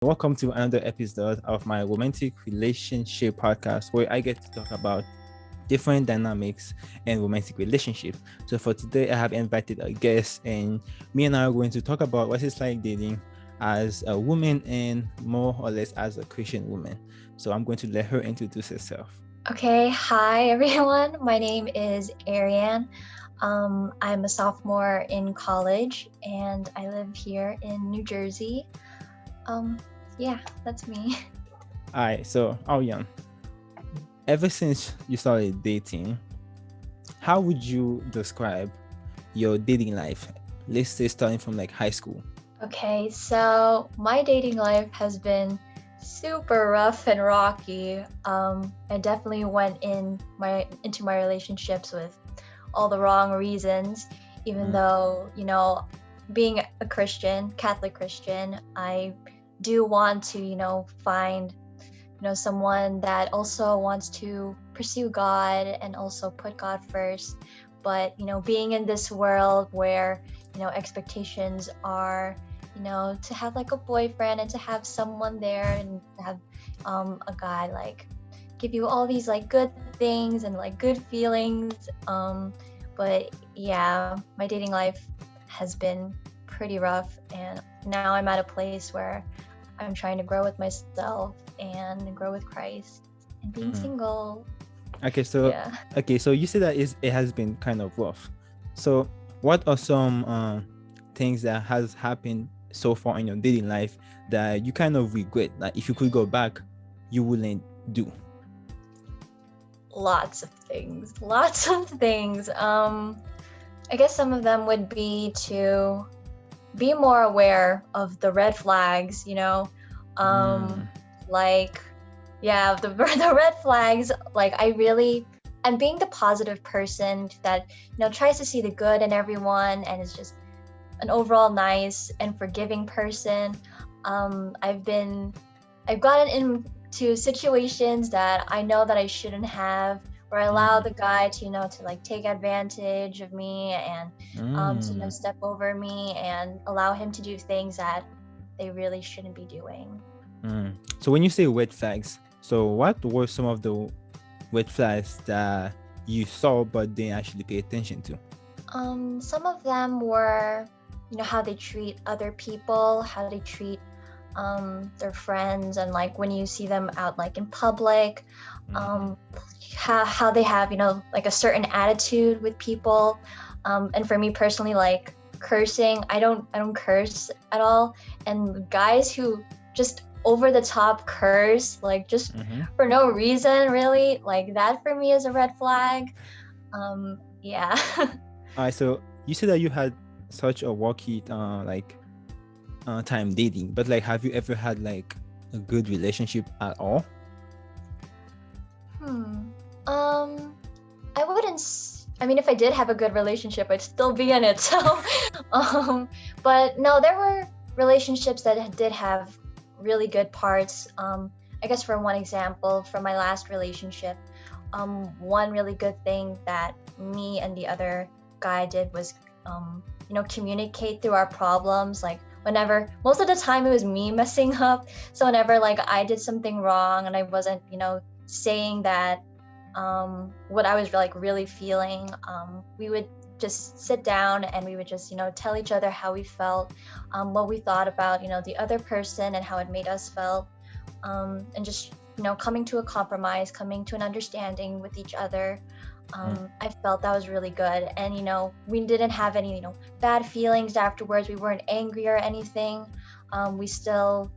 Welcome to another episode of my romantic relationship podcast where I get to talk about different dynamics and romantic relationships. So for today, I have invited a guest, and me and I are going to talk about what it's like dating as a woman and more or less as a Christian woman. So I'm going to let her introduce herself. Okay, hi everyone. My name is Arianne. I'm a sophomore in college and I live here in New Jersey. Yeah, that's me. All right, so Ariane, ever since you started dating, how would you describe your dating life? Let's say starting from like high school. Okay, so my dating life has been super rough and rocky. I definitely went into my relationships with all the wrong reasons, even though, being a Christian, Catholic Christian, I do want to, find, someone that also wants to pursue God and also put God first. But, being in this world where, expectations are, to have like a boyfriend and to have someone there and to have a guy like give you all these like good things and like good feelings. But yeah, my dating life has been pretty rough, and now I'm at a place where I'm trying to grow with myself and grow with Christ and being single. Okay, so Yeah. so you said that it has been kind of rough. So what are some things that has happened so far in your dating life that you kind of regret? Like if you could go back, you wouldn't do? Lots of things. I guess some of them would be to be more aware of the red flags, like, yeah, the red flags. Like, I'm being the positive person that, tries to see the good in everyone and is just an overall nice and forgiving person. I've gotten into situations that I know that I shouldn't have, where I allow the guy to, to like take advantage of me and to, step over me and allow him to do things that they really shouldn't be doing. So when you say red flags, so what were some of the red flags that you saw but didn't actually pay attention to? Some of them were, how they treat other people, how they treat their friends, and like when you see them out like in public, how they have, like a certain attitude with people. And for me personally, like cursing, I don't curse at all. And guys who just over the top curse, like just for no reason, really, like that for me is a red flag. Yeah. All right, so you said that you had such a rocky time dating, but like have you ever had like a good relationship at all? I wouldn't I mean, if I did have a good relationship, I'd still be in it. So but no, there were relationships that did have really good parts. I guess for one example, from my last relationship, one really good thing that me and the other guy did was communicate through our problems. Like whenever, most of the time it was me messing up, so whenever like I did something wrong and I wasn't saying that what I was like really feeling, we would just sit down and we would just tell each other how we felt, what we thought about the other person and how it made us feel, and just coming to a compromise, coming to an understanding with each other. I felt that was really good, and we didn't have any bad feelings afterwards. We weren't angry or anything. We still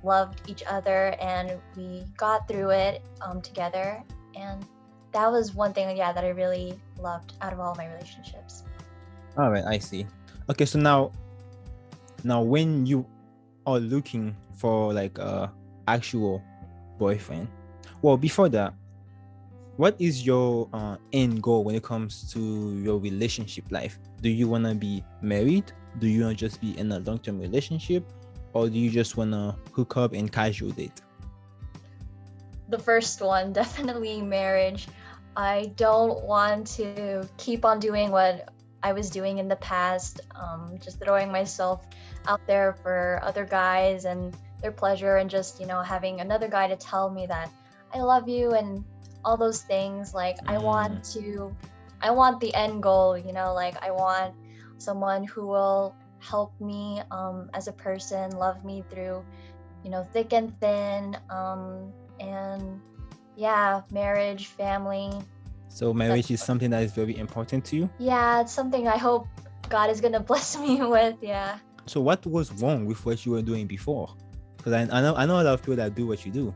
loved each other and we got through it together, and that was one thing that I really loved out of all my relationships. All right, I see. Okay, so now when you are looking for like a actual boyfriend, well, before that, what is your end goal when it comes to your relationship life? Do you want to be married? Do you want to just be in a long-term relationship? Or do you just want to hook up and casual date? The first one, definitely marriage. I don't want to keep on doing what I was doing in the past, just throwing myself out there for other guys and their pleasure, and just having another guy to tell me that I love you and all those things. Like I want the end goal, like I want someone who will help me as a person, love me through thick and thin, and yeah, marriage, family. So marriage is something that is very important to you? Yeah, it's something I hope God is gonna bless me with. Yeah. So what was wrong with what you were doing before? Because I know a lot of people that do what you do.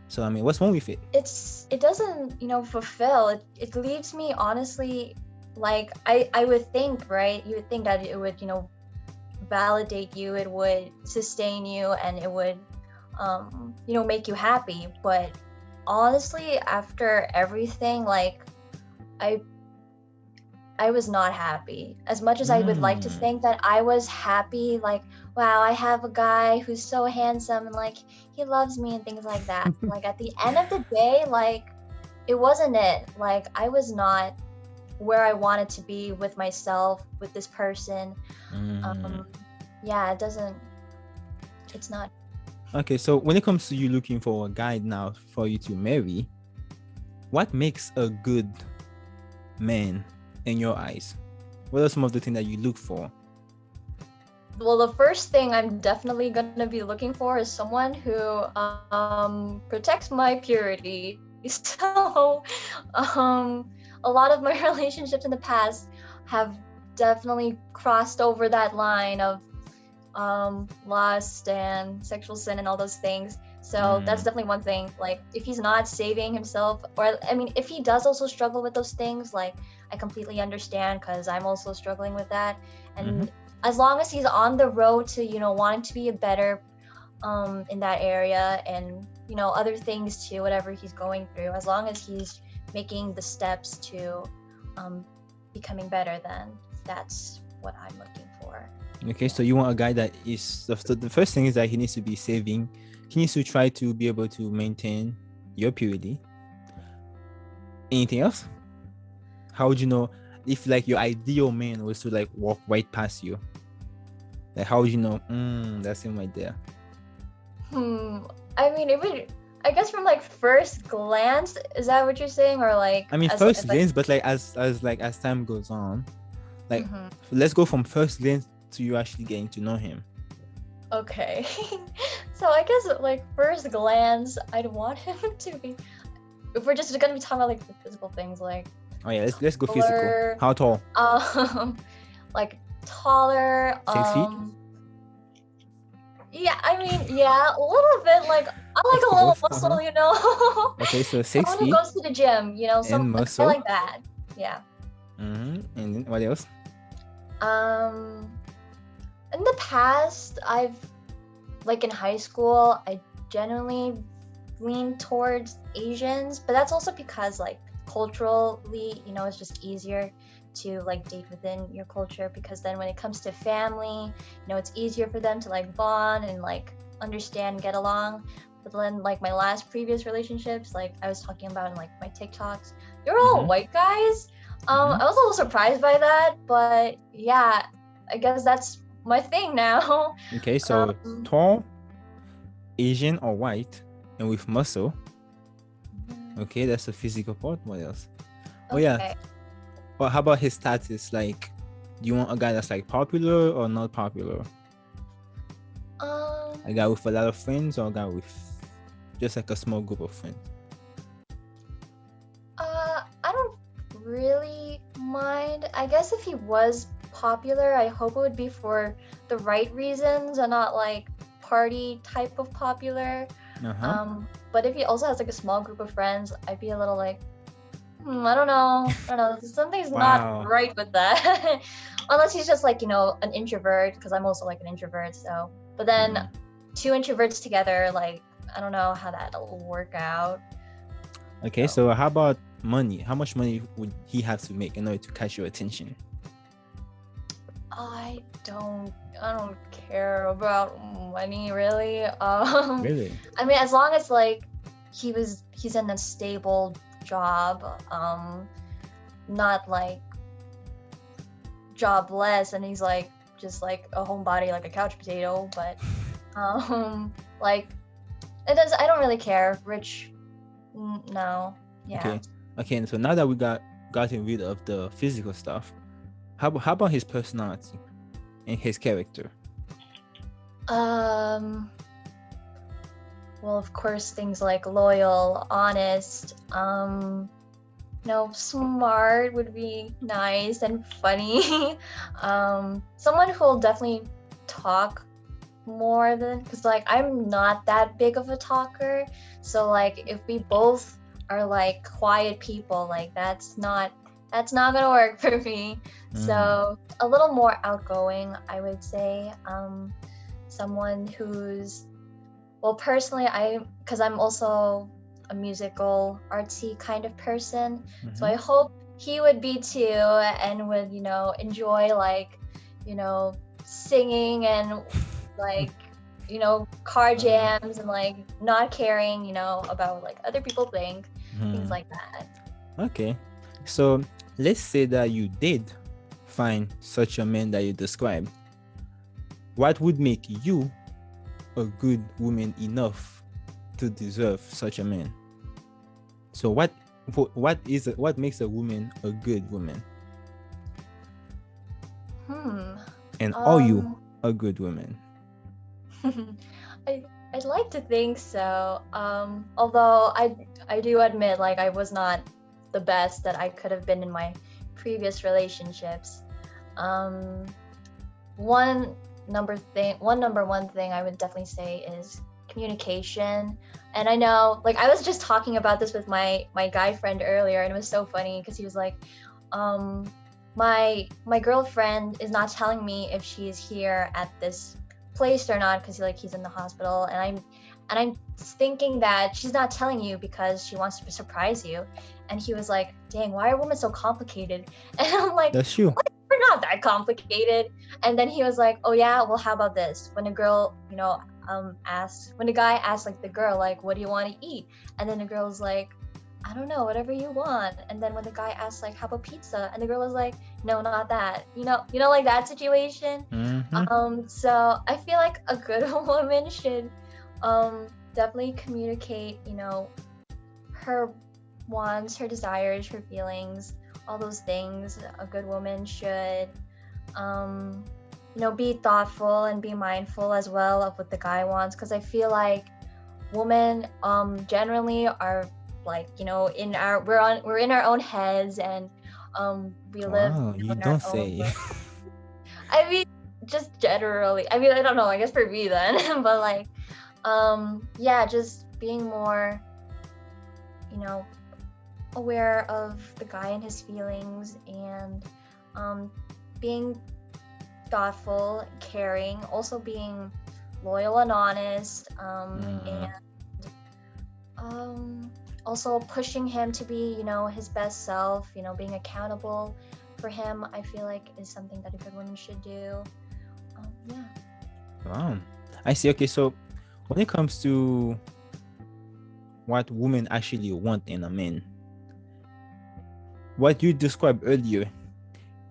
So I mean, what's wrong with it? It doesn't fulfill it. It leaves me honestly, like I would think, right? You would think that it would validate you, it would sustain you, and it would make you happy. But honestly, after everything, like I was not happy. As much as I would like to think that I was happy, like, wow, I have a guy who's so handsome and like he loves me and things like that. Like at the end of the day, like it wasn't it. Like I was not where I wanted to be with myself, with this person. Yeah, it's not. Okay, so when it comes to you looking for a guy now for you to marry, what makes a good man in your eyes? What are some of the things that you look for? Well, the first thing I'm definitely gonna be looking for is someone who protects my purity. So, a lot of my relationships in the past have definitely crossed over that line of lust and sexual sin and all those things. So that's definitely one thing. Like if he's not saving himself, or I mean, if he does also struggle with those things, like I completely understand, because I'm also struggling with that. And as long as he's on the road to wanting to be a better in that area, and other things too, whatever he's going through, as long as he's making the steps to becoming better, then that's what I'm looking for. Okay, so you want a guy that is the first thing is that he needs to be saving. He needs to try to be able to maintain your purity. Anything else? How would you know if like your ideal man was to like walk right past you? Like how would you know? That's him right there. I mean, it would. I guess from like first glance, is that what you're saying, or like? I mean, first glance, but like as time goes on, like let's go from first glance to you actually getting to know him. Okay. So I guess like first glance, I'd want him to be, if we're just gonna be talking about like the physical things, like oh yeah, let's go physical. How tall? Like taller. 6 feet? Yeah, I mean, yeah, a little bit. Like I like a little muscle, Okay, so 6 Someone feet. who goes to the gym, something muscle. like that. Yeah. And then what else? In the past, I've like in high school, I generally lean towards Asians, but that's also because like culturally, it's just easier to like date within your culture, because then when it comes to family, it's easier for them to like bond and like understand and get along. But then like my last previous relationships, like I was talking about in like my TikToks, they're all white guys. I was a little surprised by that, but yeah, I guess that's my thing now. Okay, so tall, Asian or white, and with muscle. Okay, that's the physical part. What else? Oh yeah. Well, how about his status? Like, do you want a guy that's like popular or not popular? A guy with a lot of friends, or a guy with just like a small group of friends? I don't really mind. I guess if he was popular, I hope it would be for the right reasons and not like party type of popular. But if he also has like a small group of friends, I'd be a little like, I don't know, something's not right with that. Unless he's just like an introvert, because I'm also like an introvert. So, but then two introverts together, like I don't know how that'll work out. Okay, so how about money? How much money would he have to make in order to catch your attention? I don't care about money really. Really? I mean, as long as like he's in a stable job, not like jobless and he's like just like a homebody, like a couch potato, but Like, it does. I don't really care. Rich, no. Yeah. Okay. And so now that we gotten rid of the physical stuff, how about his personality and his character? Well, of course, things like loyal, honest, smart would be nice and funny. Someone who will definitely talk more than, because like I'm not that big of a talker, so like if we both are like quiet people, like that's not gonna work for me. So a little more outgoing, I would say. Someone who's, well, personally, because I'm also a musical, artsy kind of person, so I hope he would be too, and would, enjoy like, singing and like, car jams and like not caring, about like other people think, things like that. Okay, so let's say that you did find such a man that you described. What would make you a good woman enough to deserve such a man? So what makes a woman a good woman? And are you a good woman? I'd like to think so. Although I do admit, like, I was not the best that I could have been in my previous relationships. One number one thing I would definitely say is communication. And I know, like, I was just talking about this with my guy friend earlier, and it was so funny because he was like, my girlfriend is not telling me if she's here at this place or not because he's in the hospital, and I'm thinking that she's not telling you because she wants to surprise you. And he was like, dang, why are women so complicated? And I'm like, that's you. We're not that complicated. And then he was like, oh yeah, well, how about this? When a girl, when a guy asks like the girl, like, what do you want to eat? And then the girl's like, I don't know, whatever you want. And then when the guy asks like, how about pizza? And the girl was like, no, not that. Like that situation. So I feel like a good woman should definitely communicate, her wants, her desires, her feelings, all those things. A good woman should be thoughtful and be mindful as well of what the guy wants, because I feel like women generally are like, we're in our own heads, and we live you don't say. I mean, just generally, I don't know, I guess for me then. But like just being more aware of the guy and his feelings, and being thoughtful, caring, also being loyal and honest, and also pushing him to be, his best self, being accountable for him, I feel like is something that a good woman should do. Wow, I see. Okay, so when it comes to what women actually want in a man, what you described earlier,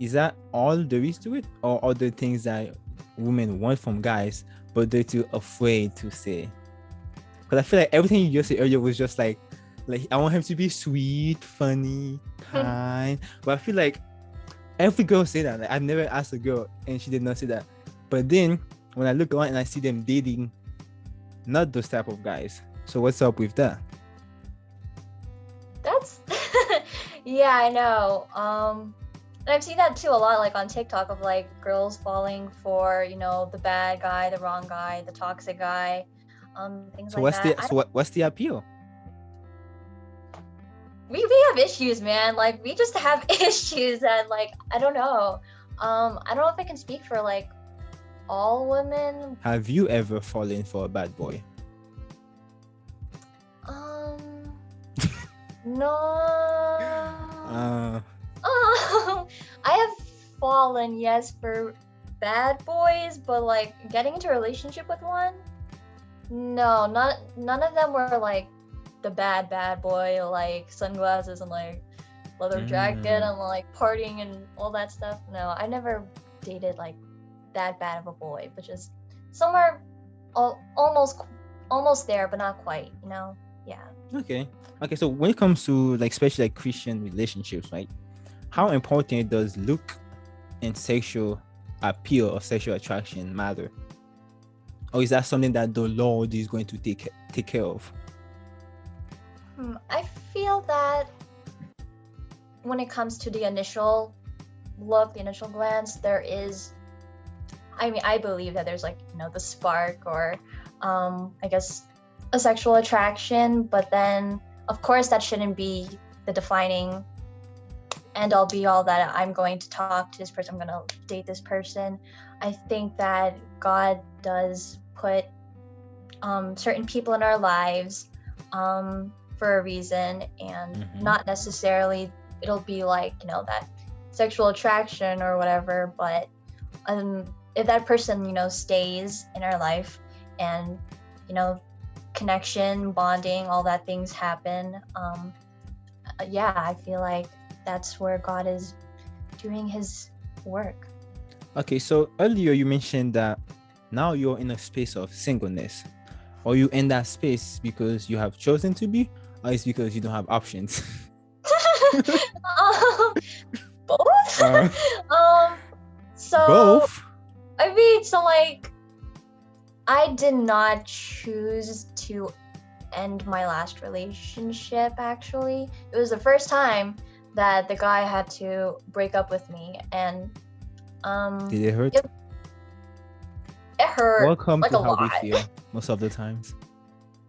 is that all there is to it, or other things that women want from guys but they're too afraid to say? Because I feel like everything you just said earlier was just like I want him to be sweet, funny, kind. But I feel like every girl say that. Like, I've never asked a girl and she did not say that. But then when I look around and I see them dating not those type of guys, so what's up with that? That's yeah, I know. And I've seen that too a lot, like on TikTok, of like girls falling for, the bad guy, the wrong guy, the toxic guy, things so like that. What's the appeal? We have issues, man. Like, we just have issues, and like, I don't know. I don't know if I can speak for like all women. Have you ever fallen for a bad boy? No. I have fallen, yes, for bad boys, but like getting into a relationship with one, no, none of them were like the bad boy, like sunglasses and like leather jacket and like partying and all that stuff. No, I never dated like that bad of a boy, but just somewhere almost almost there, but not quite, Yeah. Okay. Okay. So when it comes to like especially like Christian relationships, right? How important does look and sexual appeal or sexual attraction matter? Or is that something that the Lord is going to take care of? I feel that when it comes to the initial look, the initial glance, there is, I believe that there's like, the spark or I guess a sexual attraction, but then of course that shouldn't be the defining end all be all that I'm going to talk to this person, I'm going to date this person. I think that God does put certain people in our lives for a reason, and not necessarily it'll be like, that sexual attraction or whatever, but if that person, stays in our life and, connection, bonding, all that things happen, I feel like that's where God is doing his work. Okay, so earlier you mentioned that now you're in a space of singleness. Are you in that space because you have chosen to be, or it's because you don't have options? Both. So both? so like I did not choose to end my last relationship. Actually, it was the first time that the guy had to break up with me, and did it hurt? It hurt. Welcome like to a how lot. we feel most of the times.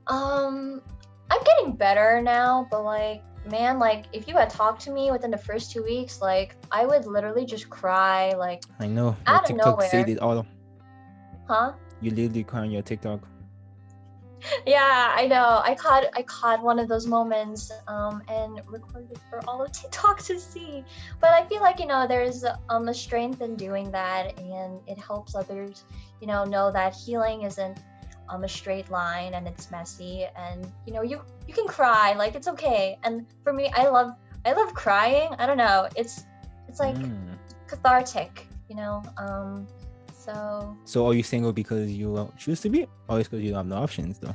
I'm getting better now, but like, man, like if you had talked to me within the first 2 weeks, like I would literally just cry, like I know. out of TikTok nowhere. said it all. Huh? You literally cry on your TikTok. Yeah, I know. I caught one of those moments and recorded it for all of TikTok to see. But I feel like, there's a strength in doing that, and it helps others, know that healing isn't a straight line, and it's messy, and you can cry, like it's okay. And for me, I love crying. I don't know. It's like cathartic, So are you single because you choose to be, or is because you don't have no options though?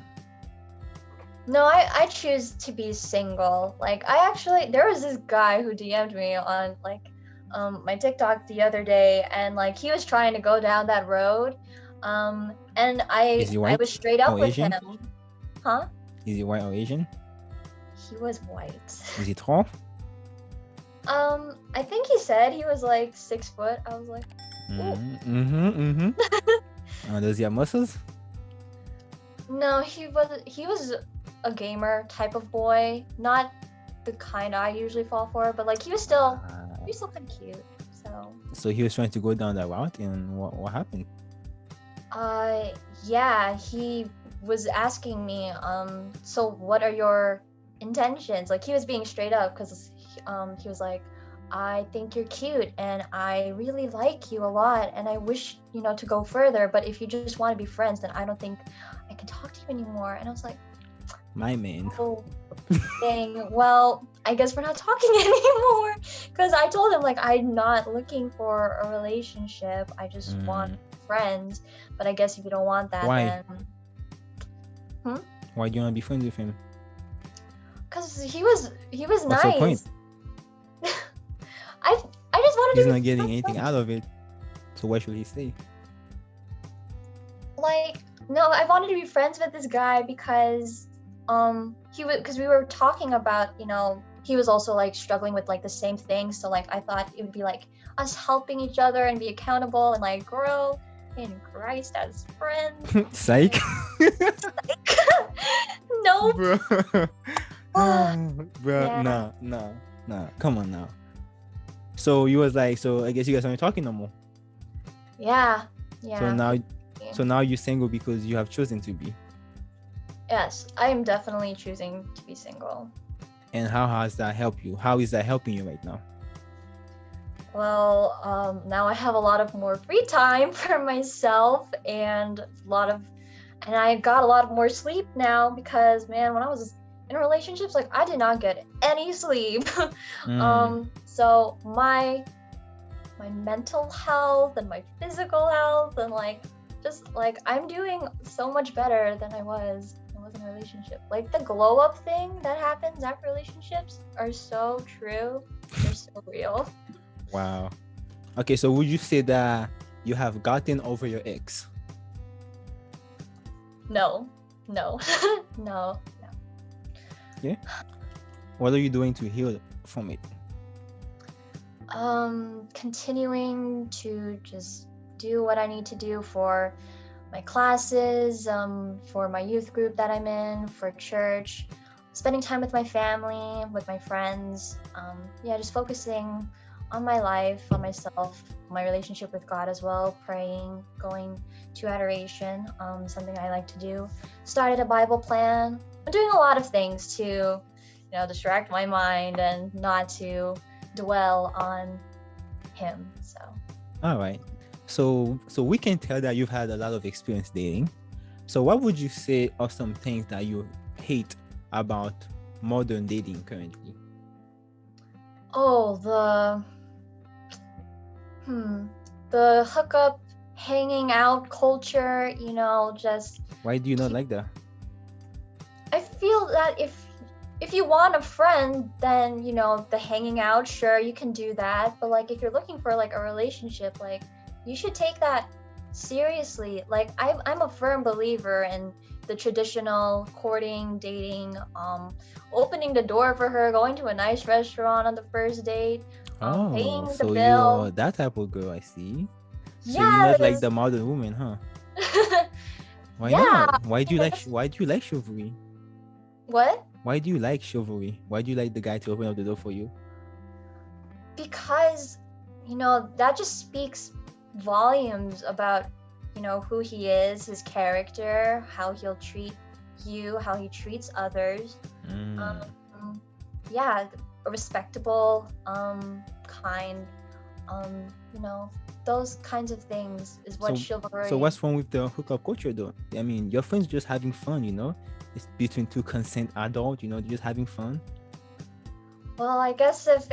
No, I choose to be single. Like there was this guy who DM'd me on like my TikTok the other day, and like he was trying to go down that road. And I was straight up with him. Huh? Is he white or Asian? He was white. Is he tall? I think he said he was like 6 foot. I was like, Does he have muscles? No, he was a gamer type of boy, not the kind I usually fall for, but like he was still kind of cute. So he was trying to go down that route, and what happened? Yeah, he was asking me, so what are your intentions? Like he was being straight up, because he was like, I think you're cute and I really like you a lot, and I wish, to go further, but if you just want to be friends, then I don't think I can talk to you anymore. And I was like, my man. Oh, dang. Well, I guess we're not talking anymore, because I told him like I'm not looking for a relationship. I just want friends. But I guess if you don't want that, why? Then Why do you want to be friends with him? Because he was What's nice. the point? I just wanted He's to not getting anything out of it, so why should he stay? Like, no, I wanted to be friends with this guy because because we were talking about, he was also like struggling with like the same thing, so like I thought it would be like us helping each other and be accountable and like grow in Christ as friends. Psych. No. Bro. Yeah. Nah. Come on now. So you was like, so I guess you guys aren't talking no more. Yeah. So now you're single because you have chosen to be. Yes, I'm definitely choosing to be single. And how has that helped you? How is that helping you right now? Well, now I have a lot of more free time for myself, and I got a lot more sleep now, because man, when I was in relationships, like I did not get any sleep. So my mental health and my physical health, and like just like I'm doing so much better than I was was in a relationship. Like the glow up thing that happens after relationships are so true. They're so real. Wow. Okay, so would you say that you have gotten over your ex? No. No. No. Yeah. What are you doing to heal from it? Continuing to just do what I need to do for my classes, for my youth group that I'm in, for church, spending time with my family, with my friends. Just focusing on my life, on myself, my relationship with God as well, praying, going to adoration, something I like to do. Started a Bible plan. I'm doing a lot of things to, distract my mind and not to dwell on him. So. All right. So we can tell that you've had a lot of experience dating. So what would you say are some things that you hate about modern dating currently? Oh, the hookup, hanging out culture, just. Why do you not like that? I feel that if you want a friend, then, the hanging out, sure, you can do that. But like, if you're looking for like a relationship, like, you should take that seriously. Like, I'm a firm believer in the traditional courting, dating, opening the door for her, going to a nice restaurant on the first date, paying the so bill. you're that type of girl, I see. So Yeah, you're not like the modern woman, huh? Why not? Why do you like chivalry? What? Why do you like chivalry? Why do you like the guy to open up the door for you? Because, that just speaks volumes about, who he is, his character, how he'll treat you, how he treats others. Respectable, kind, those kinds of things is what chivalry. So what's wrong with the hookup culture though? I mean, your friends just having fun, It's between two consent adults, just having fun. Well, I guess if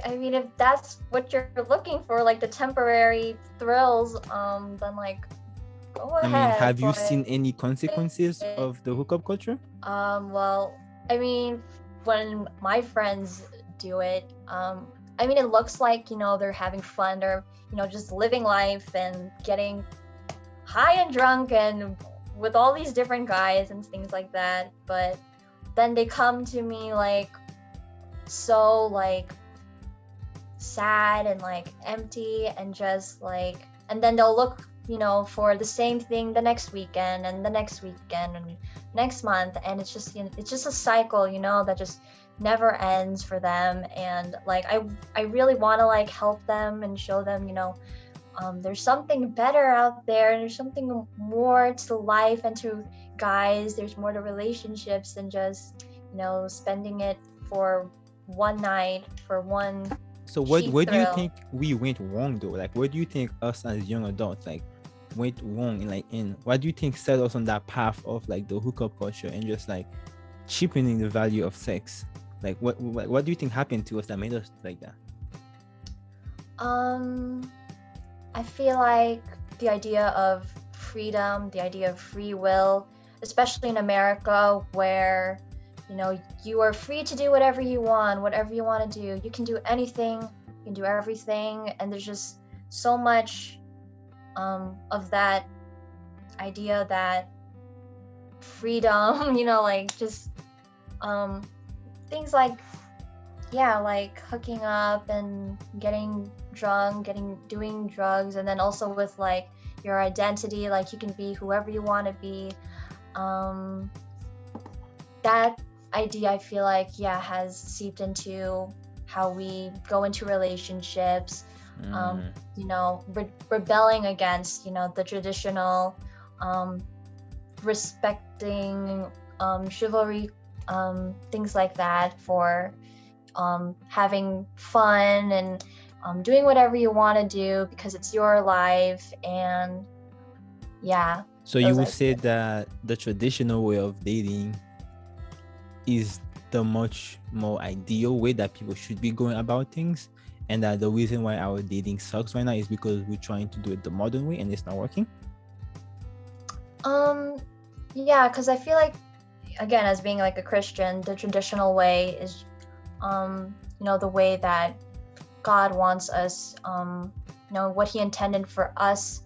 that's what you're looking for, like the temporary thrills, then like go ahead. I mean, have you seen any consequences of the hookup culture? Well, when my friends do it, it looks like, they're having fun, or, just living life and getting high and drunk and with all these different guys and things like that. But then they come to me like so like sad and like empty and just like, and then they'll look, for the same thing the next weekend and the next weekend and next month, and it's just a cycle, that just never ends for them. And like I really want to like help them and show them, there's something better out there, and there's something more to life and to guys. There's more to relationships than just, spending it for one night, for one. So where do you think we went wrong though? Like, where do you think us as young adults like went wrong in what do you think set us on that path of like the hookup culture and just like cheapening the value of sex? Like what do you think happened to us that made us like that? I feel like the idea of freedom, the idea of free will, especially in America, where, you are free to do whatever you want to do. You can do anything, you can do everything. And there's just so much of that idea that freedom, like just things like, like hooking up and getting drunk, doing drugs, and then also with like your identity, like you can be whoever you want to be. That idea, I feel like, has seeped into how we go into relationships. Rebelling against, the traditional, respecting, chivalry, things like that, for having fun and doing whatever you want to do because it's your life. And so you would say that the traditional way of dating is the much more ideal way that people should be going about things, and that the reason why our dating sucks right now is because we're trying to do it the modern way and it's not working? Because I feel like again, as being like a Christian, the traditional way is, the way that God wants us, what He intended for us,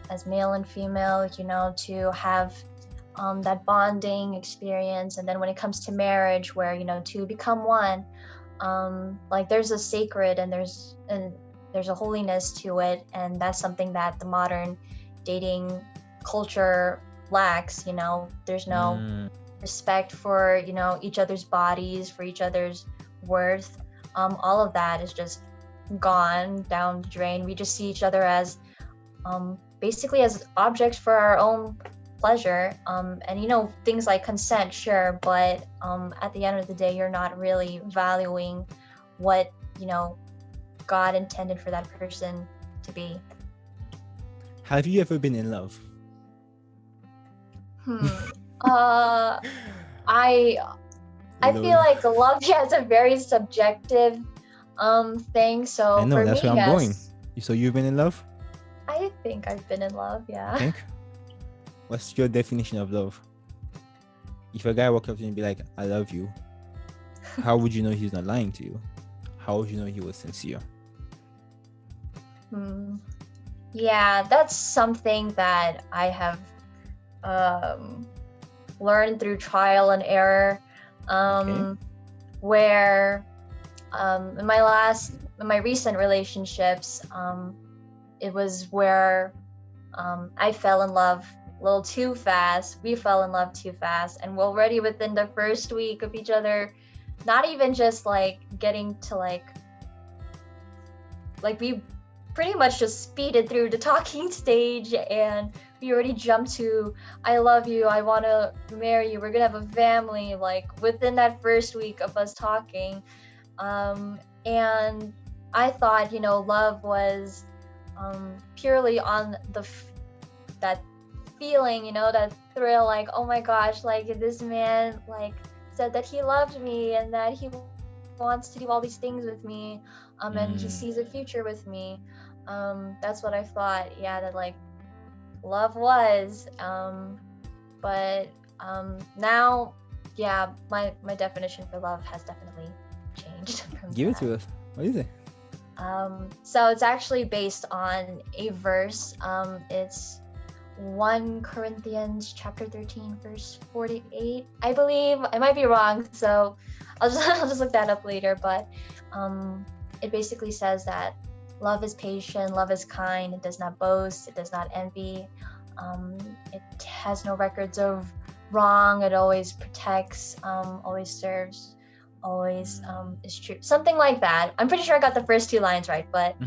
as male and female, to have that bonding experience. And then when it comes to marriage, where to become one, like there's a sacred and there's a holiness to it, and that's something that the modern dating culture lacks. There's no respect for each other's bodies, for each other's worth. All of that is just gone down the drain. We just see each other as basically as objects for our own pleasure, and things like consent, sure, but at the end of the day, you're not really valuing what God intended for that person to be. Have you ever been in love? I feel like love is a very subjective thing. So I know, for that's me, where I'm yes. going. So you've been in love? I think I've been in love, yeah. I think. What's your definition of love? If a guy walked up to you and be like, I love you, how would you know he's not lying to you? How would you know he was sincere? Yeah, that's something that I have learned through trial and error. Where in my recent relationships, it was where I fell in love a little too fast. We fell in love too fast, and we're already within the first week of each other, not even just like getting to like we pretty much just speeded through the talking stage, and we already jumped to I love you, I want to marry you, we're gonna have a family, like within that first week of us talking. And I thought love was purely on that feeling, that thrill, like, oh my gosh, like this man like said that he loved me and that he wants to do all these things with me, and he sees a future with me. That's what I thought, that like love was, but now, my definition for love has definitely changed from Give it that. to us. What is it? So it's actually based on a verse. It's 1 Corinthians chapter 13 verse 48, I believe. I might be wrong, so I'll just look that up later, but it basically says that love is patient, love is kind, it does not boast, it does not envy, it has no records of wrong, it always protects, always serves, always is true, something like that. I'm pretty sure I got the first two lines right, but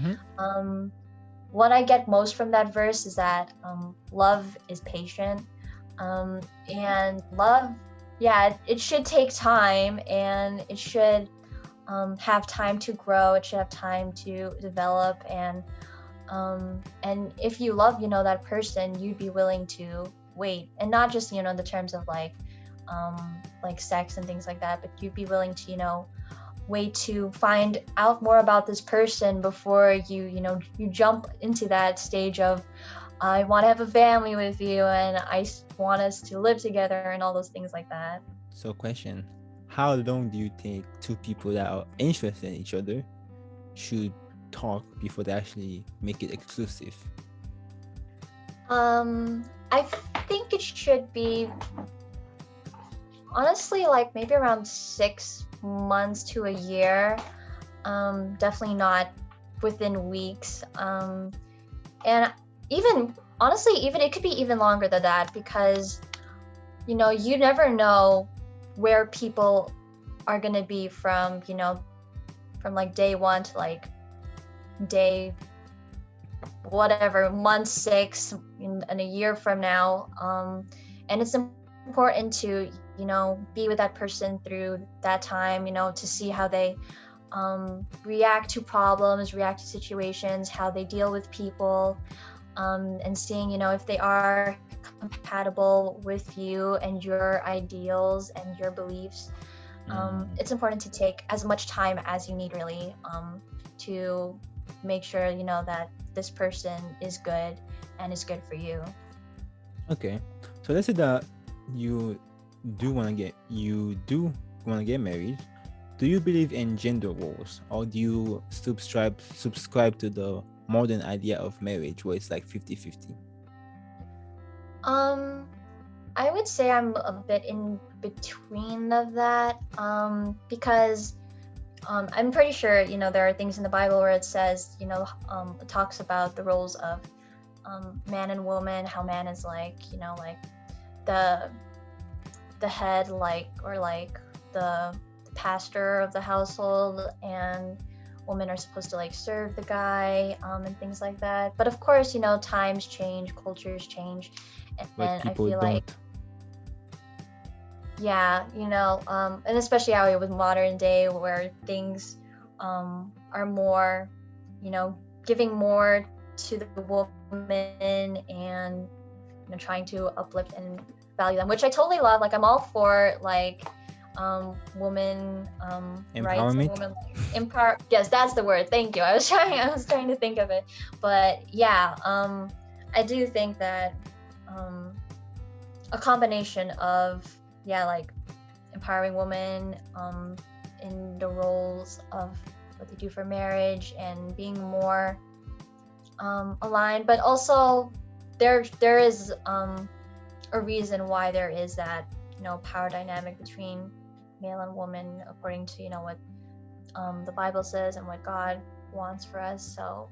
what I get most from that verse is that love is patient, and love, it should take time, and it should have time to grow, it should have time to develop, and if you love that person, you'd be willing to wait, and not just in the terms of like sex and things like that, but you'd be willing to wait to find out more about this person before you jump into that stage of I want to have a family with you and I want us to live together and all those things like that. So question, how long do you think two people that are interested in each other should talk before they actually make it exclusive? I think it should be honestly like maybe around 6 months to a year. Definitely not within weeks. And even honestly, it could be even longer than that, because you never know where people are going to be from like day one to like day whatever, month 6 in a year from now. And it's important to be with that person through that time, to see how they react to problems, react to situations, how they deal with people, and seeing if they are compatible with you and your ideals and your beliefs. It's important to take as much time as you need, really, to make sure that this person is good and is good for you. Okay, so let's say that you you do want to get married, do you believe in gender roles, or do you subscribe to the modern idea of marriage where it's like 50-50? I would say I'm a bit in between of that, because I'm pretty sure, there are things in the Bible where it says, it talks about the roles of man and woman, how man is like, like the head, like, or like the pastor of the household, and women are supposed to like serve the guy, and things like that. But of course, times change, cultures change, But and I people feel don't. like, yeah, and especially out here with modern day where things are more, giving more to the woman, and trying to uplift and value them, which I totally love. Like, I'm all for like woman rights and Empowerment? women empower. Yes, that's the word. Thank you. I was trying to think of it, but yeah, I do think that a combination of, like, empowering women in the roles of what they do for marriage and being more aligned, but also there is a reason why there is that power dynamic between male and woman, according to what the Bible says and what God wants for us. So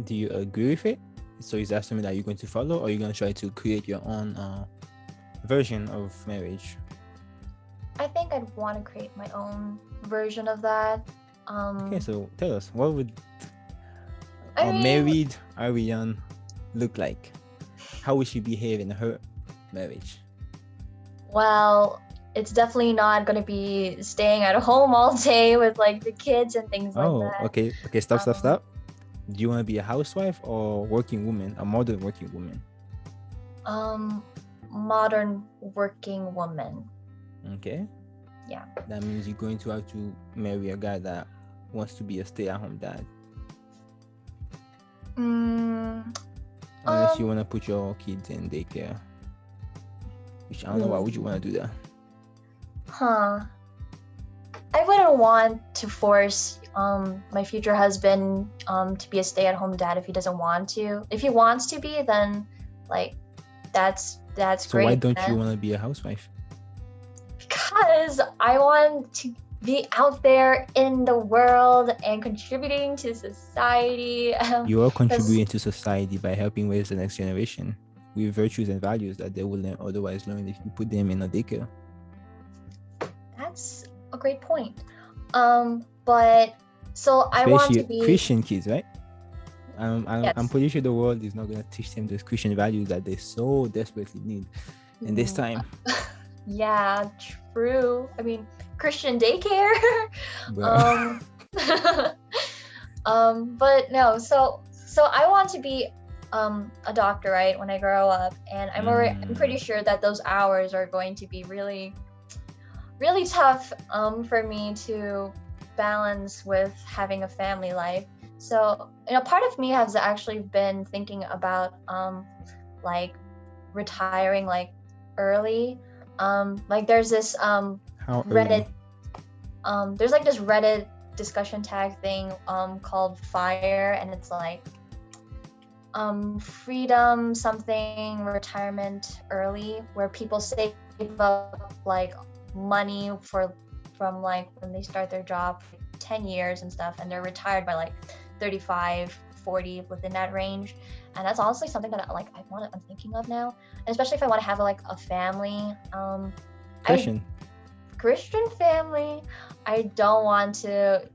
Do you agree with it? So is that something that you're going to follow, or you're going to try to create your own version of marriage? I think I'd want to create my own version of that. Okay, so tell us, what would I a mean, married Arianne look like? How would she behave in her marriage? well, it's definitely not going to be staying at home all day with like the kids and things like that. Okay, stop. Do you want to be a housewife or working woman, a modern working woman? Modern working woman. Okay. Yeah. That means you're going to have to marry a guy that wants to be a stay-at-home dad. Unless you want to put your kids in daycare. Which I don't know, why would you want to do that? I wouldn't want to force my future husband to be a stay-at-home dad if he doesn't want to. If he wants to be, then like that's So great. why don't you want to be a housewife? Because I want to be out there in the world and contributing to society. You are contributing to society by helping raise the next generation with virtues and values that they will otherwise learn if you put them in a daycare. That's a great point. But so I want to be Christian kids, right? Yes. I'm pretty sure the world is not going to teach them those Christian values that they so desperately need in this time. Yeah, true. I mean, Christian daycare. But no. So I want to be a doctor, right? When I grow up, and I'm pretty sure that those hours are going to be really, really tough for me to balance with having a family life. So, part of me has actually been thinking about like retiring like early. Like there's this How Reddit early? There's like this Reddit discussion tag thing called Fire, and it's like freedom something retirement early, where people save up like money from like when they start their job for 10 years and stuff, and they're retired by like 35, 40, within that range. And that's honestly something that I'm thinking of now, and especially if I want to have like a family, Christian family. I don't want to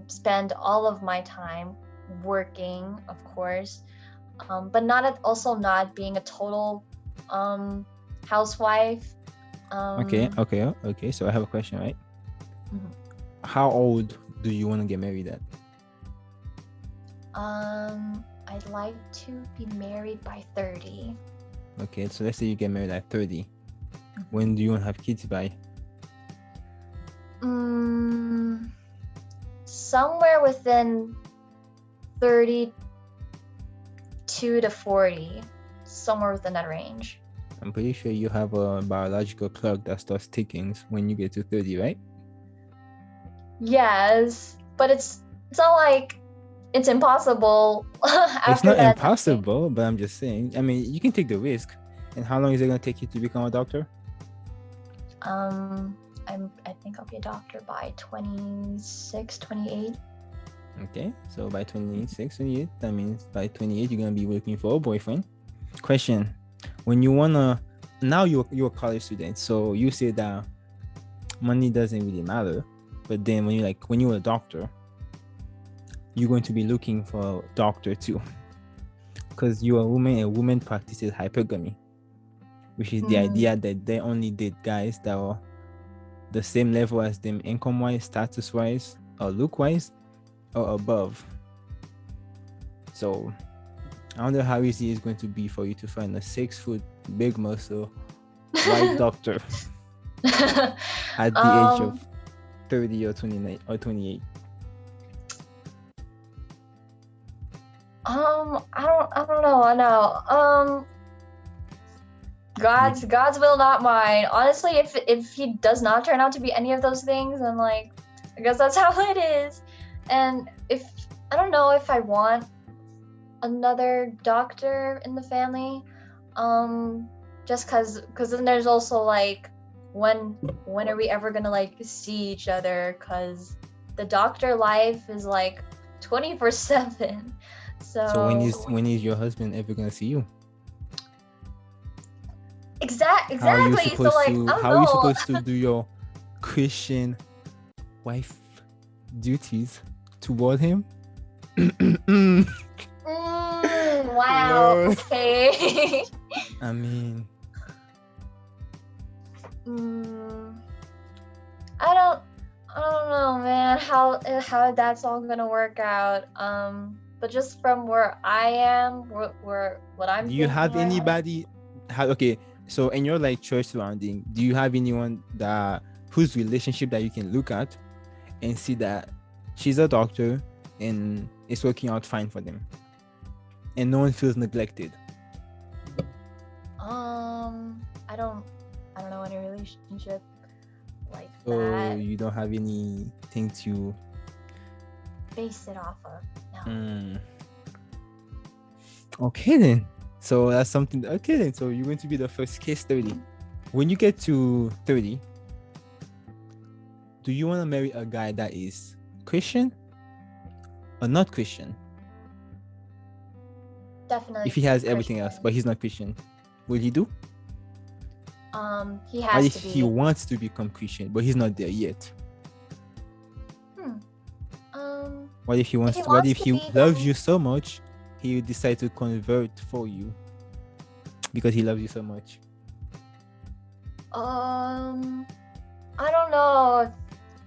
spend all of my time working, of course, but not being a total housewife. Okay. So I have a question, right? Mhm. How old do you want to get married at? I'd like to be married by 30. Okay, so let's say you get married at 30. When do you want to have kids by? Somewhere within 32 to 40, somewhere within that range. I'm pretty sure you have a biological clock that starts ticking when you get to 30, right? Yes, but it's not like it's impossible It's after not that. impossible, but I'm just saying. I mean, you can take the risk. And how long is it gonna take you to become a doctor? I think I'll be a doctor by 26, 28. Okay, so by 26, 28, that means by 28 you're gonna be looking for a boyfriend. Question: when you wanna, now you're a college student, so you say that money doesn't really matter, but then when you're a doctor, you're going to be looking for a doctor too, because you're a woman and women practices hypergamy, which is the idea that they only date guys that are the same level as them, income-wise, status-wise, or look-wise, or above. So I wonder how easy it's going to be for you to find a 6-foot, big muscle, white doctor at the age of 30 or 29 or 28. I don't know. God's will, not mine. Honestly, if he does not turn out to be any of those things, then like, I guess that's how it is. And I don't know if I want another doctor in the family, just cause then there's also like, when are we ever gonna like see each other? Cause the doctor life is like 24/7. So when is your husband ever gonna see you? Exactly. How are you supposed So like, to? I don't How know. are you supposed to do your Christian wife duties toward him? Wow. Lord. Okay. I mean, I don't know, man, how that's all gonna work out. But just from where I am, where what I'm. do you have thinking right now- anybody? Okay, so in your like church surrounding, do you have anyone whose relationship that you can look at and see that she's a doctor and it's working out fine for them, and no one feels neglected? I don't know any relationship like So that. you don't have anything to Base it off of. No. Okay then. So that's something. Okay then. So you're going to be the first case study. When you get to 30, do you want to marry a guy that is Christian or not Christian? Definitely. If he has everything Christian. else, but he's not Christian, will he do? He Or has if to be. he wants to become Christian, but he's not there yet? What if he wants? What if he loves you so much, he will decide to convert for you because he loves you so much? I don't know if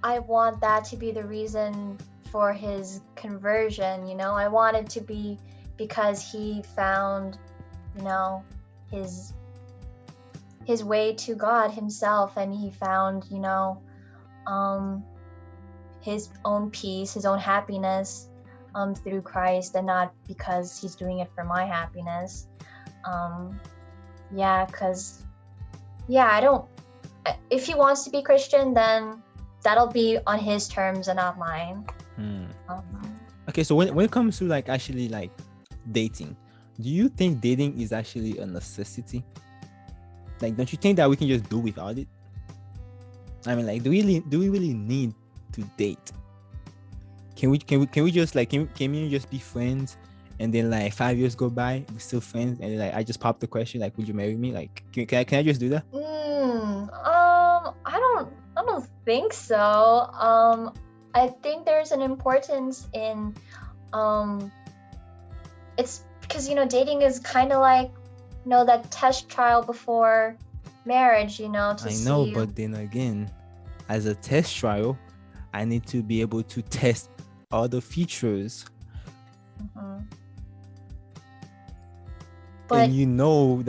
I want that to be the reason for his conversion. You know, I want it to be because he found, you know, his way to God himself, and he found, you know, his own peace, his own happiness through Christ, and not because he's doing it for my happiness. I don't. If he wants to be Christian, then that'll be on his terms and not mine. Okay, so when it comes to like actually like dating, do you think dating is actually a necessity? Like, don't you think that we can just do without it? I mean, like, do we really need to date? Can we just like can we just be friends, and then like 5 years go by, we're still friends, and then, like I just pop the question like, would you marry me? Like, can I just do that? I don't think so. I think there's an importance in it's because, you know, dating is kind of like, you know, that test trial before marriage, you know, to see. I know, but then again, as a test trial, I need to be able to test all the features. But and you know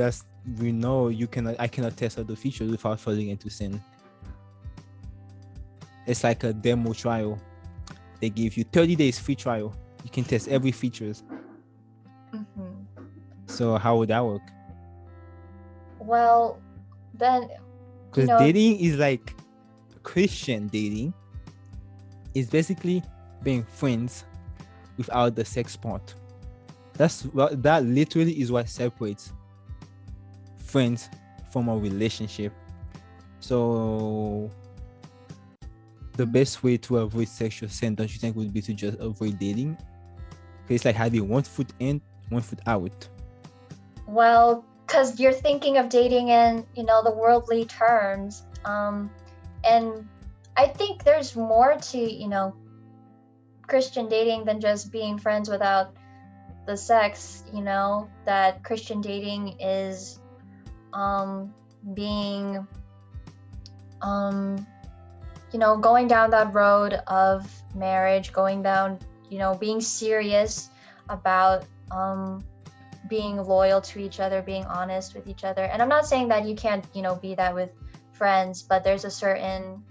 I cannot test all the features without falling into sin. It's like a demo trial. They give you 30 days free trial. You can test every features. So how would that work? Well, then, Because dating is like Christian dating is basically being friends without the sex part. That literally is what separates friends from a relationship. So the best way to avoid sexual sin, don't you think, would be to just avoid dating? Because it's like having one foot in, one foot out. Well, because you're thinking of dating in, the worldly terms. And I think there's more to, Christian dating than just being friends without the sex, that Christian dating is being going down that road of marriage, going down, being serious about being loyal to each other, being honest with each other. And I'm not saying that you can't, be that with friends, but there's a certain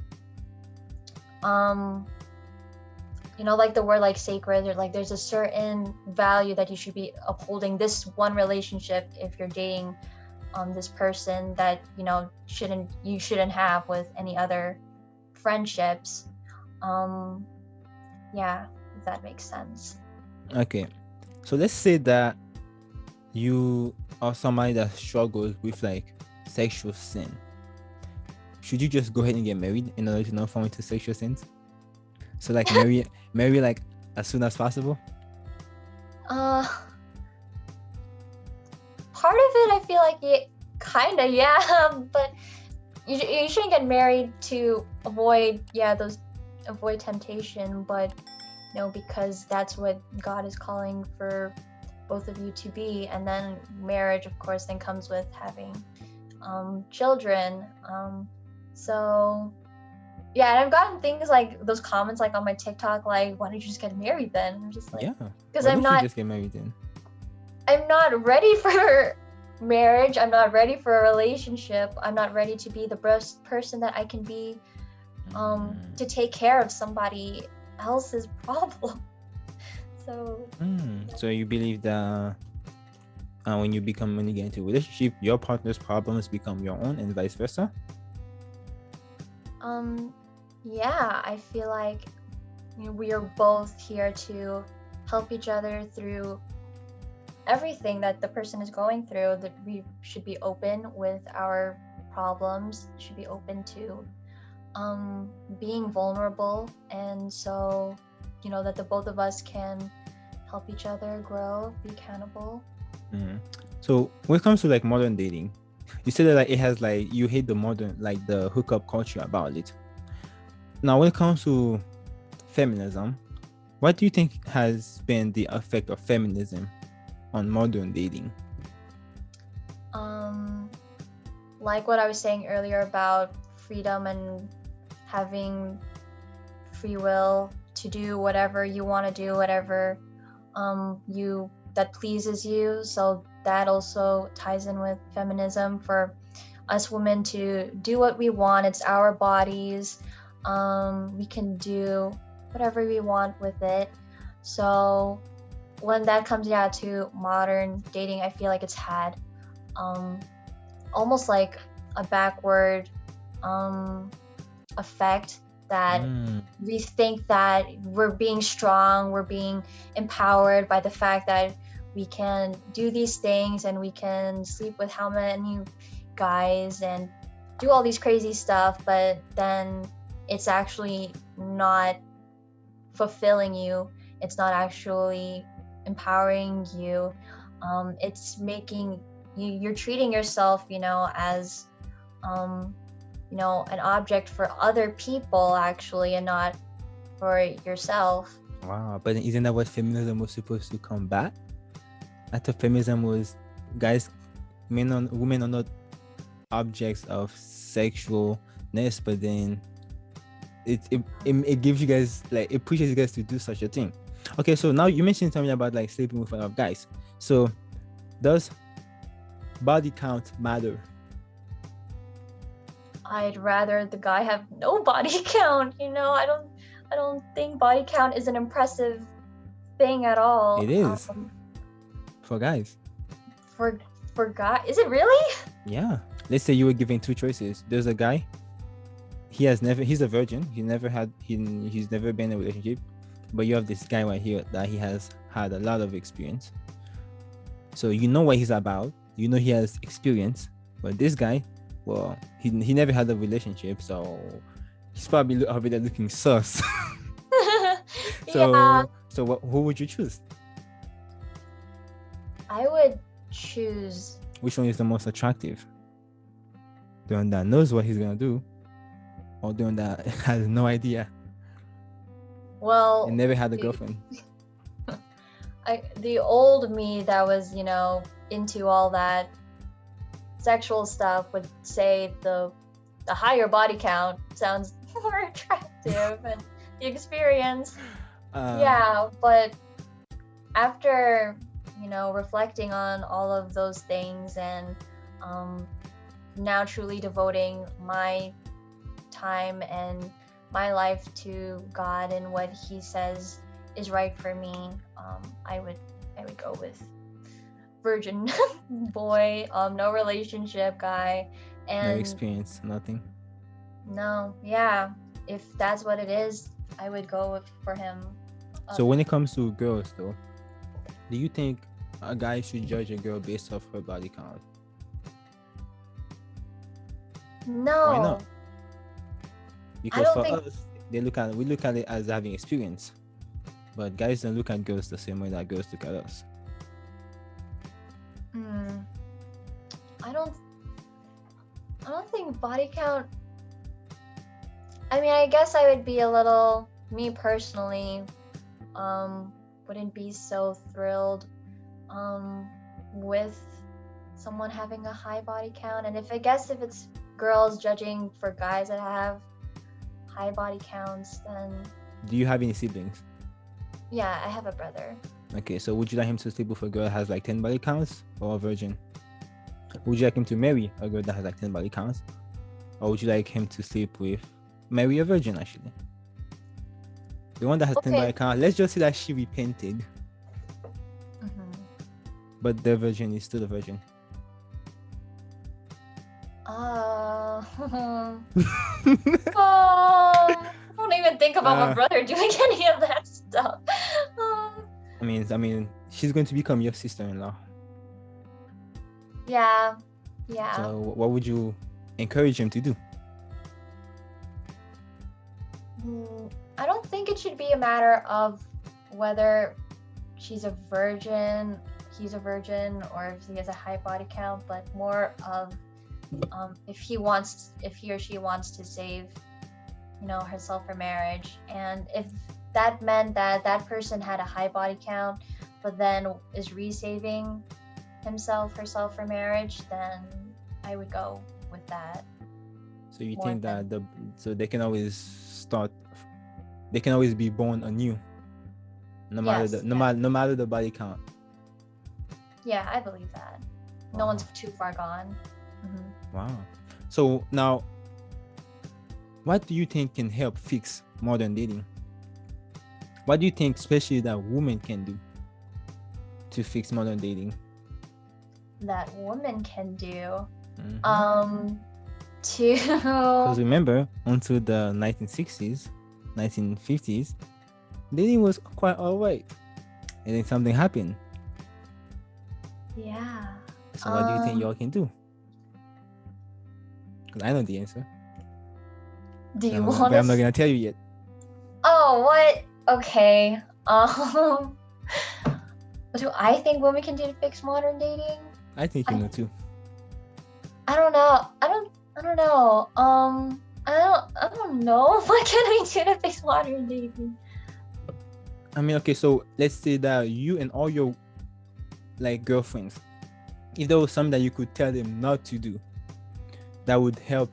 like the word like sacred, or like there's a certain value that you should be upholding this one relationship if you're dating this person that you shouldn't have with any other friendships. Yeah, if that makes sense. Okay, so let's say that you are somebody that struggles with like sexual sin. Should you just go ahead and get married in order to not fall into sexual sins? So like marry like as soon as possible? Part of it I feel like yeah, but you shouldn't get married to avoid temptation, but because that's what God is calling for both of you to be. And then marriage, of course, then comes with having children. So yeah, and I've gotten things like those comments like on my TikTok, like, why don't you just get married then? I'm just like, because I'm not just get married then. I'm not ready for marriage. I'm not ready for a relationship. I'm not ready to be the best person that I can be to take care of somebody else's problem. So so you believe that when you get into a relationship, your partner's problems become your own and vice versa? Yeah, I feel like we are both here to help each other through everything that the person is going through. That we should be open with our problems, should be open to being vulnerable, and so that the both of us can help each other grow, be accountable. So when it comes to like modern dating, you said that like it has like you hate the modern, like the hookup culture about it. Now when it comes to feminism, what do you think has been the effect of feminism on modern dating? Like what I was saying earlier about freedom and having free will to do whatever you want to do, whatever that pleases you. So that also ties in with feminism, for us women to do what we want. It's our bodies. We can do whatever we want with it. So when that comes down to modern dating, I feel like it's had almost like a backward effect, that we think that we're being strong, we're being empowered by the fact that we can do these things and we can sleep with how many guys and do all these crazy stuff, but then it's actually not fulfilling you. It's not actually empowering you. It's making you're treating yourself, as an object for other people actually, and not for yourself. Wow, but isn't that what feminism was supposed to combat? I thought feminism was women are not objects of sexualness, but then it gives you guys, like, it pushes you guys to do such a thing. Okay, so now you mentioned something about like sleeping with a lot of guys. So does body count matter? I'd rather the guy have no body count. I don't think body count is an impressive thing at all. It is for guys. For guys, is it really? Yeah. Let's say you were given two choices. There's a guy. He's a virgin. He's never been in a relationship. But you have this guy right here that he has had a lot of experience. So you know what he's about. You know he has experience. But this guy, well, he never had a relationship, so he's probably already looking sus. Yeah, So who would you choose? I would choose. Which one is the most attractive? The one that knows what he's gonna do, or the one that has no idea Well, and never had a girlfriend? the old me that was, into all that sexual stuff would say the higher body count sounds more attractive and the experience. Yeah, but after reflecting on all of those things and now truly devoting my time and my life to God and what He says is right for me, I would go with virgin boy, no relationship guy, and no experience, nothing. No, yeah, if that's what it is, I would go for him. So when it comes to girls, though, do you think a guy should judge a girl based off her body count? No. Why not? Because don't for think- us, we look at it as having experience, but guys don't look at girls the same way that girls look at us. I don't think body count. I mean, I guess I would be a little, me personally, wouldn't be so thrilled with someone having a high body count. And if it's girls judging for guys that have high body counts, then Do you have any siblings? yeah, I have a brother. Okay, so would you like him to sleep with a girl that has like 10 body counts, or a virgin? Would you like him to marry a girl that has like 10 body counts, or would you like him to marry a virgin? Actually, the one that has 10 Okay. body counts, let's just say that she repented, but the virgin is still a virgin. I don't even think about my brother doing any of that stuff. I mean, she's going to become your sister-in-law. Yeah. So what would you encourage him to do? I don't think it should be a matter of whether he's a virgin, or if he has a high body count, but more of if he or she wants to save, herself for marriage, and if that meant that person had a high body count, but then is resaving herself for marriage, then I would go with that. So you think that they can always be born anew, no matter the body count. Yeah, I believe that. No one's too far gone. Wow. So now, what do you think can help fix modern dating? What do you think, especially that women can do to fix modern dating? That women can do. Because remember, until the 1960s, 1950s, dating was quite alright, and then something happened. Yeah. So what do you think y'all can do? Because I know the answer. Do you But want I'm not gonna tell you yet. Oh, what? Okay. What do I think women can do to fix modern dating? I think you know too. I don't know. I don't know. I don't know. What can I do to fix modern dating? I mean, okay, so let's say that you and all your girlfriends, if there was something that you could tell them not to do, that would help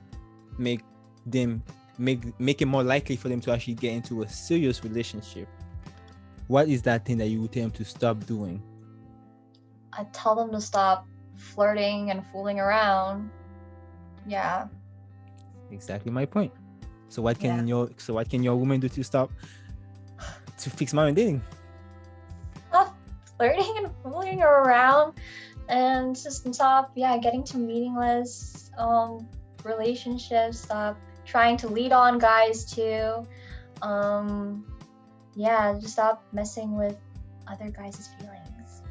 make it more likely for them to actually get into a serious relationship, what is that thing that you would tell them to stop doing? I tell them to stop flirting and fooling around. Yeah. Exactly my point. So what can your woman do to fix modern dating? Stop flirting and fooling around. and just stop getting to meaningless relationships, stop trying to lead on guys too. Just stop messing with other guys' feelings.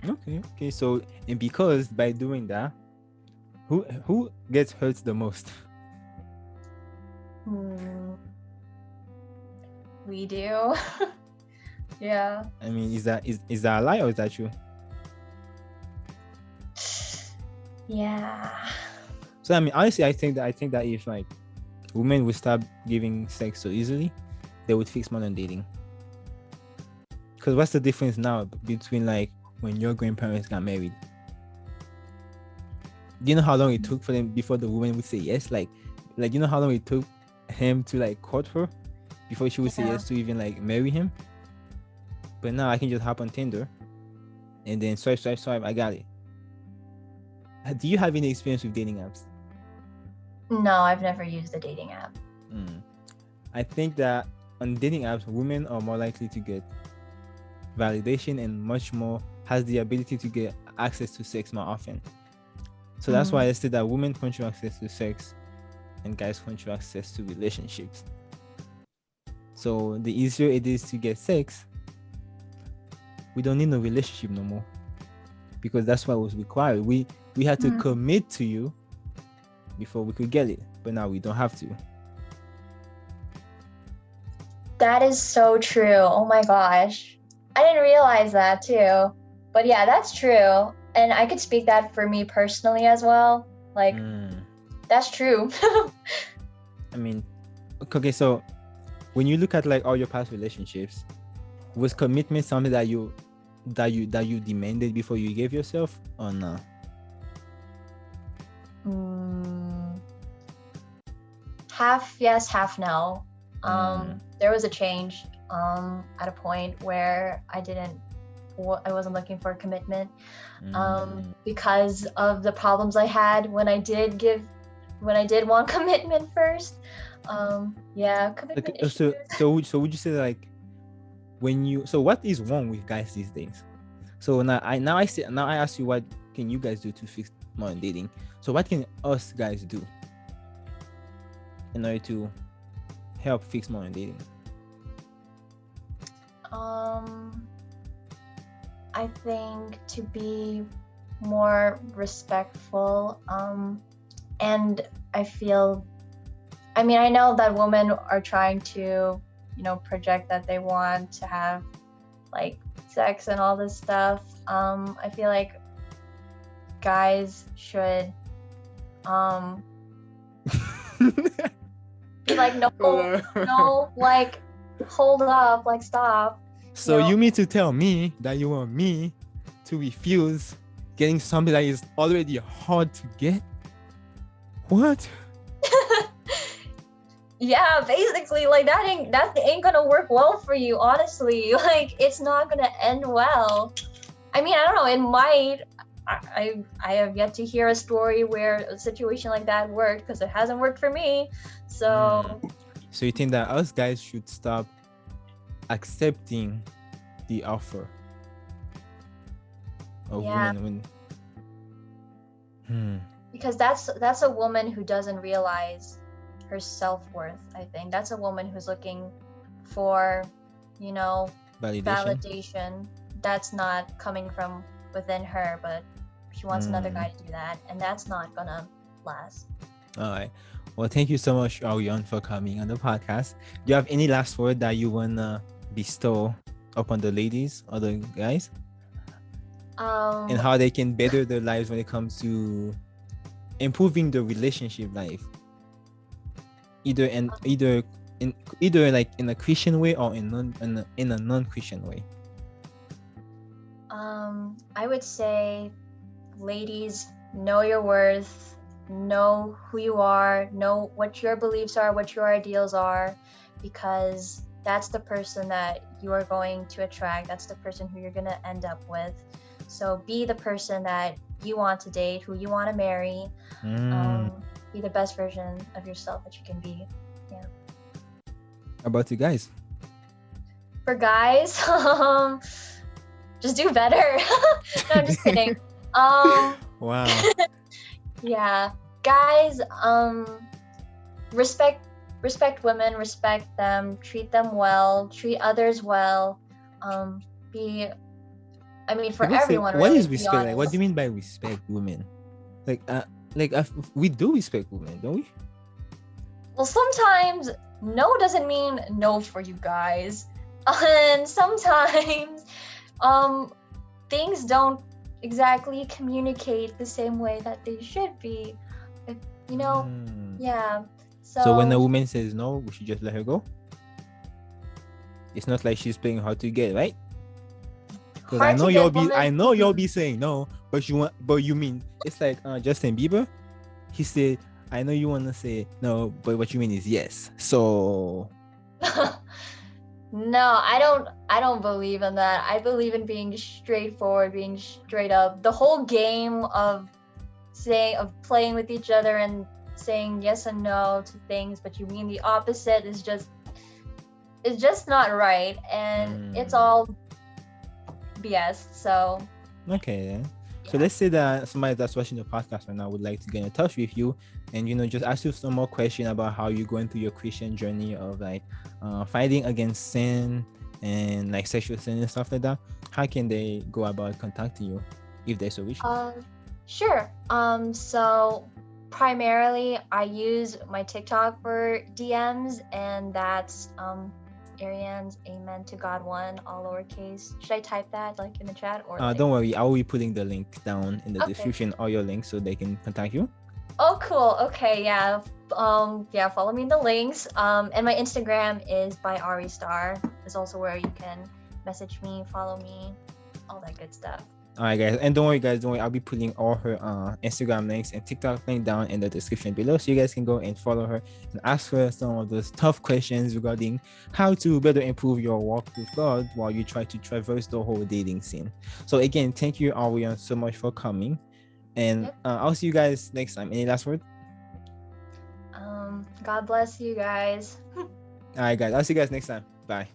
Okay. So, and because by doing that, who gets hurt the most? We do. Yeah. I mean, is that a lie or is that true? Yeah. So I mean, honestly, I think that if like women would stop giving sex so easily, they would fix modern dating. Because what's the difference now between like when your grandparents got married? Do you know how long it took for them before the woman would say yes? Like you know how long it took him to like court her before she would say yes to even like marry him? But now I can just hop on Tinder and then swipe, I got it. Do you have any experience with dating apps? No, I've never used a dating app. I think that on dating apps, women are more likely to get validation and much more has the ability to get access to sex more often. So that's why I said that women control access to sex and guys control access to relationships. So the easier it is to get sex, we don't need no relationship no more, because that's what was required. We had to commit to you before we could get it, but now we don't have to. That is so true. Oh my gosh, I didn't realize that too. But yeah, that's true, and I could speak that for me personally as well. Like that's true. I mean, okay, so when you look at like all your past relationships, was commitment something that you demanded before you gave yourself, or no? Half yes, half no. There was a change at a point where I wasn't looking for a commitment because of the problems I had when I did want commitment first. Commitment issues. So would you say like what is wrong with guys these days? So now I ask you, what can you guys do to fix modern dating? So what can us guys do in order to help fix modern dating? I think to be more respectful, and I know that women are trying to, project that they want to have like sex and all this stuff. I feel like guys should be like, no, like hold up, like stop. So you mean to tell me that you want me to refuse getting something that is already hard to get? What? Yeah, basically, like that ain't gonna work well for you, honestly. Like it's not gonna end well. I mean, I don't know, it might. I have yet to hear a story where a situation like that worked, because it hasn't worked for me. So you think that us guys should stop accepting the offer of women because that's a woman who doesn't realize her self-worth. I think that's a woman who's looking for validation that's not coming from within her, but she wants another guy to do that, and that's not gonna last. All right. Well, thank you so much, Arianne, for coming on the podcast. Do you have any last word that you wanna bestow upon the ladies or the guys, and how they can better their lives when it comes to improving the relationship life, either like in a Christian way or in a non-Christian way? I would say, ladies, know your worth, know who you are, know what your beliefs are, what your ideals are, because that's the person that you are going to attract. That's the person who you're going to end up with. So be the person that you want to date, who you want to marry. Be the best version of yourself that you can be. Yeah. How about you guys? For guys, just do better. No, I'm just kidding. Wow. Yeah, guys, respect women, respect them, treat them well, treat others well. Be I mean, for People say, everyone, what really, is to be respect? Like, what do honest. you mean by respect women? Like, we do respect women, don't we? Well, sometimes no doesn't mean no for you guys. And sometimes things don't exactly communicate the same way that they should be. If, you know, Hmm. yeah. So when a So woman says no, we should just let her go. It's not like she's playing hard to get, right? Because I hard know to you'll get be, woman. saying no, but you mean it's like Justin Bieber. He said, I know you want to say no, but what you mean is yes. So No, I don't believe in that. I believe in being straightforward, being straight up. The whole game of playing with each other and saying yes and no to things, but you mean the opposite is just not right, and it's all BS. So okay then. So yeah. let's say that somebody that's watching the podcast right now would like to get in touch with you and just ask you some more questions about how you're going through your Christian journey of like fighting against sin and like sexual sin and stuff like that. How can they go about contacting you if they so wish? Sure. So primarily I use my TikTok for DMs, and that's Arianne's Amen to God 1, all lowercase. Should I type that like in the chat or like... Don't worry, I will be putting the link down in the Okay. description, all your links, so they can contact you. Oh, cool. Okay, yeah. Yeah, follow me in the links. And my Instagram is by Ari Star. Is also where you can message me, follow me, all that good stuff. All right, guys, and don't worry, I'll be putting all her Instagram links and TikTok link down in the description below, so you guys can go and follow her and ask her some of those tough questions regarding how to better improve your walk with God while you try to traverse the whole dating scene. So again, thank you, Arianne, so much for coming, and I'll see you guys next time. Any last word? God bless you guys. All right, guys, I'll see you guys next time. Bye.